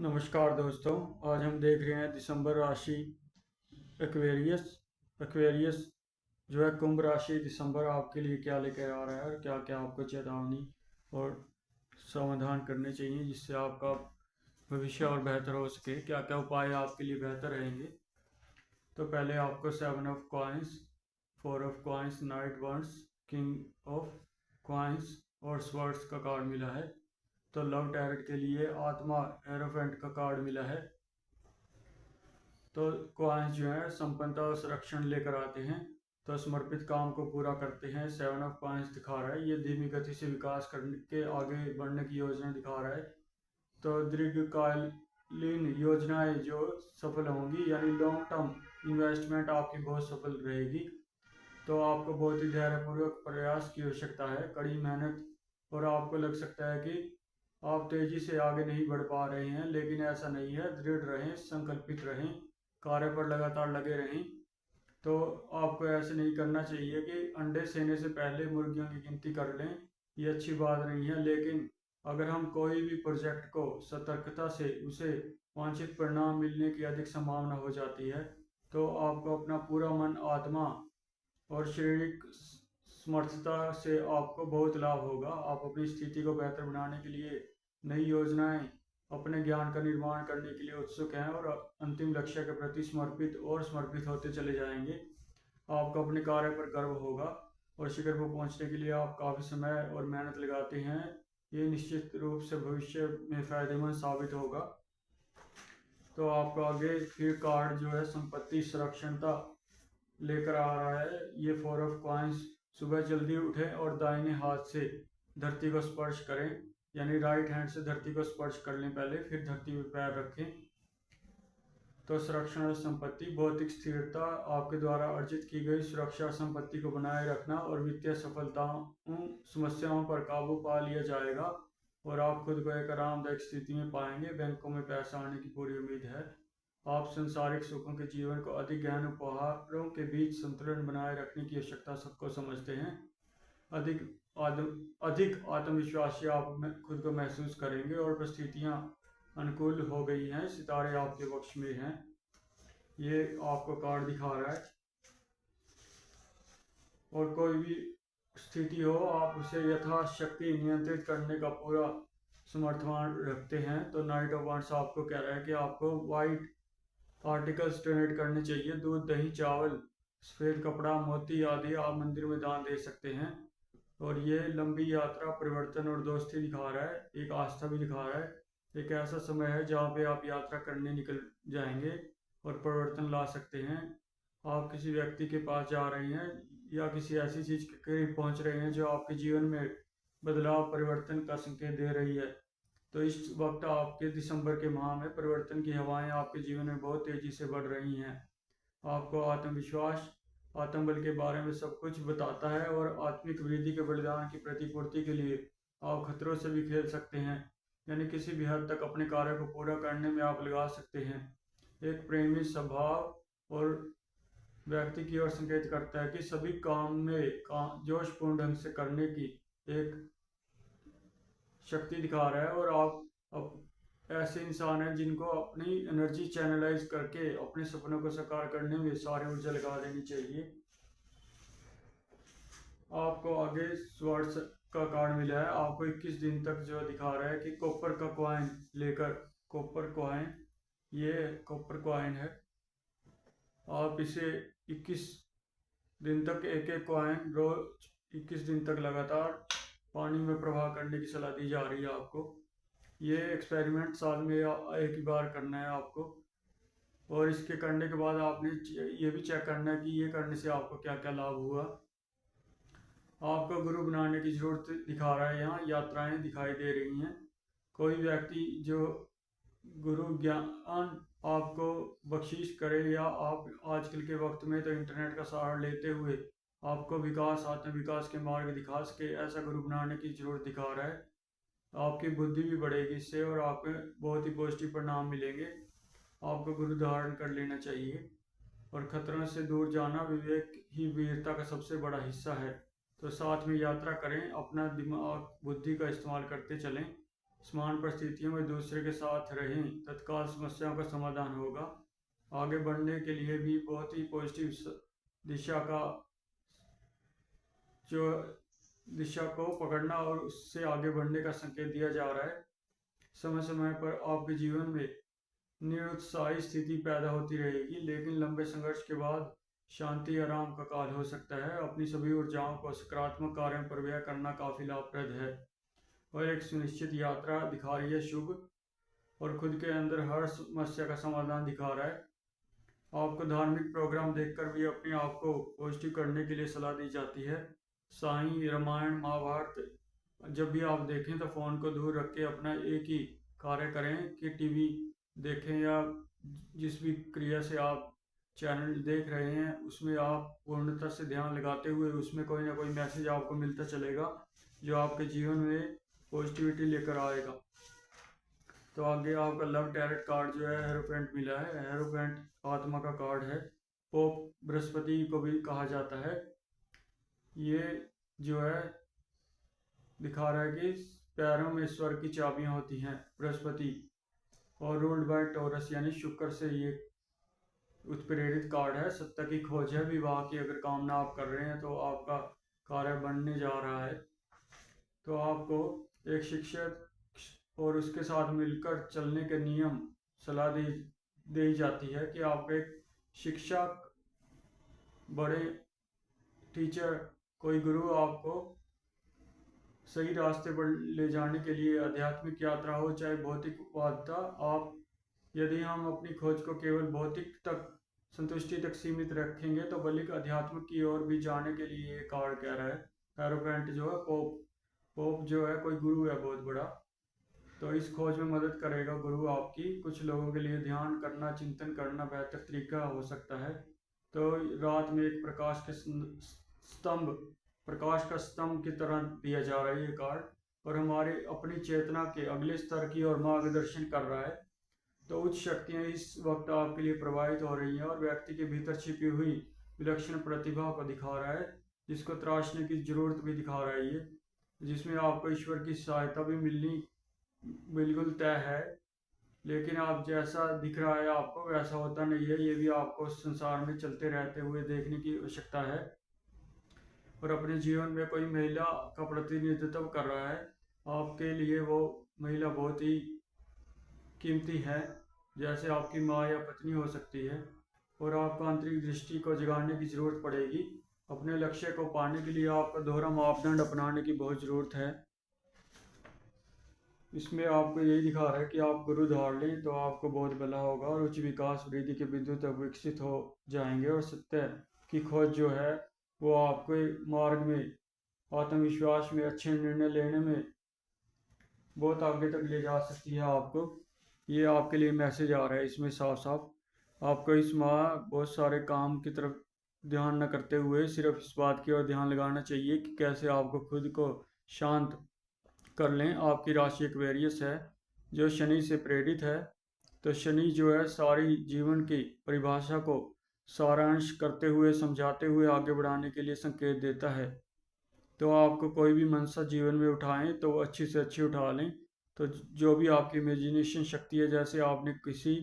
नमस्कार दोस्तों। आज हम देख रहे हैं दिसंबर राशि एक्वेरियस। एक्वेरियस जो है कुंभ राशि दिसंबर आपके लिए क्या लेकर आ रहा है और क्या क्या आपको चेतावनी और समाधान करने चाहिए जिससे आपका भविष्य और बेहतर हो सके। क्या क्या उपाय आपके लिए बेहतर रहेंगे। तो पहले आपको 7 of coins, 4 of coins, knight wands, king of coins और स्वर्ड्स का कार्ड मिला है। तो लव टैरेट के लिए आत्मा एरोफेंट का कार्ड मिला है। तो कॉइन्स जो है संपन्नता और संरक्षण लेकर आते हैं, तो समर्पित काम को पूरा करते हैं। 7 ऑफ कॉइन्स दिखा रहा है ये धीमी गति से विकास करने के आगे बढ़ने की योजना दिखा रहा है। तो दीर्घकालीन योजनाएं जो सफल होंगी, यानी लॉन्ग टर्म इन्वेस्टमेंट आपकी बहुत सफल रहेगी। तो आपको बहुत ही धैर्यपूर्वक प्रयास की आवश्यकता है, कड़ी मेहनत। और आपको लग सकता है कि आप तेजी से आगे नहीं बढ़ पा रहे हैं, लेकिन ऐसा नहीं है। दृढ़ रहें, संकल्पित रहें, कार्य पर लगातार लगे रहें। तो आपको ऐसे नहीं करना चाहिए कि अंडे सेने से पहले मुर्गियों की गिनती कर लें। ये अच्छी बात नहीं है। लेकिन अगर हम कोई भी प्रोजेक्ट को सतर्कता से उसे वांछित परिणाम मिलने की अधिक संभावना हो जाती है, तो आपको अपना पूरा मन, आत्मा और शारीरिक समर्थता से आपको बहुत लाभ होगा। आप अपनी स्थिति को बेहतर बनाने के लिए नई योजनाएं, अपने ज्ञान का निर्माण करने के लिए उत्सुक हैं और अंतिम लक्ष्य के प्रति समर्पित होते चले जाएंगे। आपको अपने कार्य पर गर्व होगा और शिखर पर पहुंचने के लिए आप काफ़ी समय और मेहनत लगाते हैं। ये निश्चित रूप से भविष्य में फायदेमंद साबित होगा। तो आपको आगे फिर कार्ड जो है संपत्ति संरक्षणता लेकर आ रहा है। ये 4 ऑफ कॉइन्स, सुबह जल्दी उठें और दाहिने हाथ से धरती को स्पर्श करें, यानी राइट हैंड से धरती को स्पर्श कर लें पहले, फिर धरती पर पैर रखें। तो संरक्षण और संपत्ति, भौतिक स्थिरता, आपके द्वारा अर्जित की गई सुरक्षा संपत्ति को बनाए रखना और वित्तीय सफलताओं समस्याओं पर काबू पा लिया जाएगा और आप खुद को एक आरामदायक स्थिति में पाएंगे। बैंकों में पैसा आने की पूरी उम्मीद है। आप संसारिक सुखों के जीवन को अधिक गहन उपहारों के बीच संतुलन बनाए रखने की आवश्यकता सबको समझते हैं। अधिक अधिक आत्मविश्वासी आप खुद को महसूस करेंगे और परिस्थितियां अनुकूल हो गई हैं, सितारे आपके पक्ष में हैं। ये आपको कार्ड दिखा रहा है। और कोई भी स्थिति हो, आप उसे यथाशक्ति नियंत्रित करने का पूरा समर्थन रखते हैं। तो नाइट ऑफ वांड्स आपको कह रहा है कि आपको वाइट आर्टिकल्स डोनेट करने चाहिए। दूध, दही, चावल, सफ़ेद कपड़ा, मोती आदि आप मंदिर में दान दे सकते हैं। और ये लंबी यात्रा, परिवर्तन और दोस्ती दिखा रहा है, एक आस्था भी दिखा रहा है। एक ऐसा समय है जहाँ पे आप यात्रा करने निकल जाएंगे और परिवर्तन ला सकते हैं। आप किसी व्यक्ति के पास जा रहे हैं या किसी ऐसी चीज़ के करीब पहुंच रहे हैं जो आपके जीवन में बदलाव, परिवर्तन का संकेत दे रही है। तो इस वक्त आपके दिसंबर के माह में परिवर्तन की हवाएं आपके जीवन में बहुत तेज़ी से बढ़ रही हैं। आपको आत्मविश्वास, आत्मबल के बारे में सब कुछ बताता है और आत्मिक वृद्धि के बलिदान की प्रतिपूर्ति के लिए आप खतरों से भी खेल सकते हैं, यानी किसी भी हद तक अपने कार्य को पूरा करने में आप लगा सकते हैं। एक प्रेमी स्वभाव और व्यक्ति की ओर संकेत करता है कि सभी काम में जोशपूर्ण ढंग से करने की एक शक्ति दिखा रहा है। और आप अब ऐसे इंसान हैं जिनको अपनी एनर्जी चैनलाइज करके अपने सपनों को साकार करने में सारी ऊर्जा लगा देनी चाहिए। आपको आगे स्वर्ड्स का कार्ड मिला है। आपको 21 दिन तक जो दिखा रहा है कि कॉपर का कॉइन लेकर, कॉपर कॉइन, ये कॉपर कॉइन है। आप इसे 21 दिन तक एक एक कॉइन रोज 21 दिन तक लगातार पानी में प्रवाह करने की सलाह दी जा रही है आपको। ये एक्सपेरिमेंट साल में एक ही बार करना है आपको। और इसके करने के बाद आपने ये भी चेक करना है कि ये करने से आपको क्या क्या लाभ हुआ। आपको गुरु बनाने की जरूरत दिखा रहा है। यहाँ यात्राएं दिखाई दे रही हैं। कोई व्यक्ति जो गुरु ज्ञान आपको बख्शीश करे, या आप आजकल के वक्त में तो इंटरनेट का सहारा लेते हुए आपको विकास, आत्म विकास के मार्ग दिखा सके, ऐसा गुरु बनाने की जरूरत दिखा रहा है। आपकी बुद्धि भी बढ़ेगी इससे और आपको बहुत ही पॉजिटिव परिणाम मिलेंगे। आपको गुरु धारण कर लेना चाहिए। और खतरों से दूर जाना, विवेक ही वीरता का सबसे बड़ा हिस्सा है। तो साथ में यात्रा करें, अपना दिमाग, बुद्धि का इस्तेमाल करते चलें। समान परिस्थितियों में दूसरे के साथ रहें, तत्काल समस्याओं का समाधान होगा। आगे बढ़ने के लिए भी बहुत ही पॉजिटिव दिशा का जो दिशा को पकड़ना और उससे आगे बढ़ने का संकेत दिया जा रहा है। समय समय पर आपके जीवन में निरुत्साही स्थिति पैदा होती रहेगी, लेकिन लंबे संघर्ष के बाद शांति आराम का काल हो सकता है। अपनी सभी ऊर्जाओं को सकारात्मक कार्यों पर व्यय करना काफी लाभप्रद है और एक सुनिश्चित यात्रा दिखा रही है शुभ, और खुद के अंदर हर समस्या का समाधान दिखा रहा है। आपको धार्मिक प्रोग्राम देखकर भी अपने आप को पॉजिटिव करने के लिए सलाह दी जाती है। साईं, रामायण, महाभारत जब भी आप देखें तो फ़ोन को दूर रख के अपना एक ही कार्य करें कि टीवी देखें या जिस भी क्रिया से आप चैनल देख रहे हैं उसमें आप पूर्णतः से ध्यान लगाते हुए उसमें कोई ना कोई मैसेज आपको मिलता चलेगा जो आपके जीवन में पॉजिटिविटी लेकर आएगा। तो आगे आपका लव टैरेट कार्ड जो है हेरोपेंट मिला है। हेरोपेंट आत्मा का कार्ड है। पोप बृहस्पति को भी कहा जाता है। ये जो है दिखा रहा है कि पैरों में स्वर्ग की चाबियां होती हैं बृहस्पति, और रूल्ड बाय टॉरस यानी शुक्र से ये उत्प्रेरित कार्ड है। सत्य की खोज है। विवाह की अगर कामना आप कर रहे हैं तो आपका कार्य बनने जा रहा है। तो आपको एक शिक्षक और उसके साथ मिलकर चलने के नियम सलाह दी जाती है कि आप एक शिक्षक, बड़े टीचर, कोई गुरु आपको सही रास्ते पर ले जाने के लिए आध्यात्मिक यात्रा हो चाहे भौतिक वार्ता, आप यदि हम अपनी खोज को केवल भौतिक तक संतुष्टि तक सीमित रखेंगे तो बल्कि अध्यात्म की ओर भी जाने के लिए ये कार्ड कह रहा है। पैरोपेंट जो है पोप जो है कोई गुरु है बहुत बड़ा, तो इस खोज में मदद करेगा गुरु आपकी। कुछ लोगों के लिए ध्यान करना, चिंतन करना बेहतर तरीका हो सकता है। तो रात में एक प्रकाश का स्तंभ की तरह दिया जा रहा है ये कार्ड, और हमारे अपनी चेतना के अगले स्तर की ओर मार्गदर्शन कर रहा है। तो उच्च शक्तियां इस वक्त आपके लिए प्रवाहित हो रही हैं और व्यक्ति के भीतर छिपी हुई विलक्षण प्रतिभा को दिखा रहा है, जिसको तराशने की जरूरत भी दिखा रहा है ये, जिसमें आपको ईश्वर की सहायता भी मिलनी बिल्कुल तय है। लेकिन आप जैसा दिख रहा है आपको वैसा होता नहीं है। ये भी आपको संसार में चलते रहते हुए देखने की आवश्यकता है। और अपने जीवन में कोई महिला का प्रतिनिधित्व कर रहा है आपके लिए, वो महिला बहुत ही कीमती है, जैसे आपकी माँ या पत्नी हो सकती है। और आपको आंतरिक दृष्टि को जगाने की जरूरत पड़ेगी। अपने लक्ष्य को पाने के लिए आपको दोहरा मापदंड अपनाने की बहुत ज़रूरत है। इसमें आपको यही दिखा रहा है कि आप गुरु धार लें तो आपको बहुत भला होगा और उच्च विकास वृद्धि के बिंदु तक विकसित हो जाएंगे, और सत्य की खोज जो है वो आपके मार्ग में, आत्मविश्वास में, अच्छे निर्णय लेने में बहुत आगे तक ले जा सकती है आपको। ये आपके लिए मैसेज आ रहा है इसमें साफ साफ। आपको इस माह बहुत सारे काम की तरफ ध्यान न करते हुए सिर्फ इस बात की ओर ध्यान लगाना चाहिए कि कैसे आपको खुद को शांत कर लें। आपकी राशि एक्वेरियस है जो शनि से प्रेरित है। तो शनि जो है सारी जीवन की परिभाषा को सारांश करते हुए, समझाते हुए आगे बढ़ाने के लिए संकेत देता है। तो आपको कोई भी मनसा जीवन में उठाएं तो वो अच्छी से अच्छी उठा लें। तो जो भी आपकी इमेजिनेशन शक्ति है, जैसे आपने किसी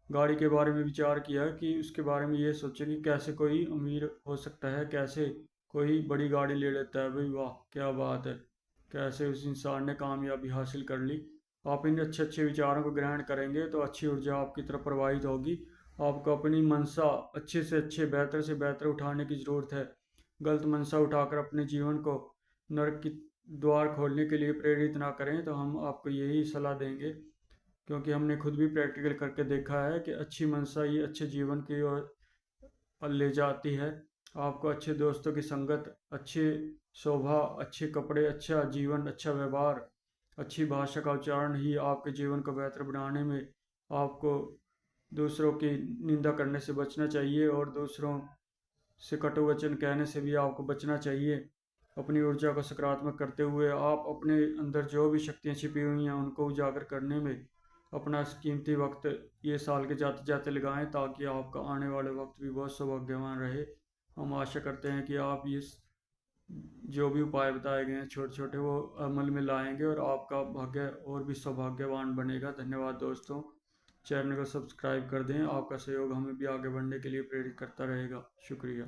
गाड़ी के बारे में विचार किया कि उसके बारे में ये सोचें कि कैसे कोई अमीर हो सकता है, कैसे कोई बड़ी गाड़ी ले लेता है, भाई वाह क्या बात है, कैसे उस इंसान ने कामयाबी हासिल कर ली। आप इन अच्छे अच्छे विचारों को ग्रहण करेंगे तो अच्छी ऊर्जा आपकी तरफ प्रवाहित होगी। आपको अपनी मनसा अच्छे से अच्छे, बेहतर से बेहतर उठाने की ज़रूरत है। गलत मनसा उठाकर अपने जीवन को नरक की द्वार खोलने के लिए प्रेरित ना करें। तो हम आपको यही सलाह देंगे, क्योंकि हमने खुद भी प्रैक्टिकल करके देखा है कि अच्छी मनसा ही अच्छे जीवन की ओर ले जाती है। आपको अच्छे दोस्तों की संगत, अच्छे शोभा, अच्छे कपड़े, अच्छा जीवन, अच्छा व्यवहार, अच्छी भाषा का उच्चारण ही आपके जीवन को बेहतर बनाने में, आपको दूसरों की निंदा करने से बचना चाहिए और दूसरों से कटु वचन कहने से भी आपको बचना चाहिए। अपनी ऊर्जा को सकारात्मक करते हुए आप अपने अंदर जो भी शक्तियाँ छिपी हुई हैं उनको उजागर करने में अपना कीमती वक्त ये साल के जाते जाते लगाएं, ताकि आपका आने वाले वक्त भी बहुत सौभाग्यवान रहे। हम आशा करते हैं कि आप इस जो भी उपाय बताए गए हैं छोटे छोटे, वो अमल में लाएंगे और आपका भाग्य और भी सौभाग्यवान बनेगा। धन्यवाद दोस्तों। चैनल को सब्सक्राइब कर दें, आपका सहयोग हमें भी आगे बढ़ने के लिए प्रेरित करता रहेगा। शुक्रिया।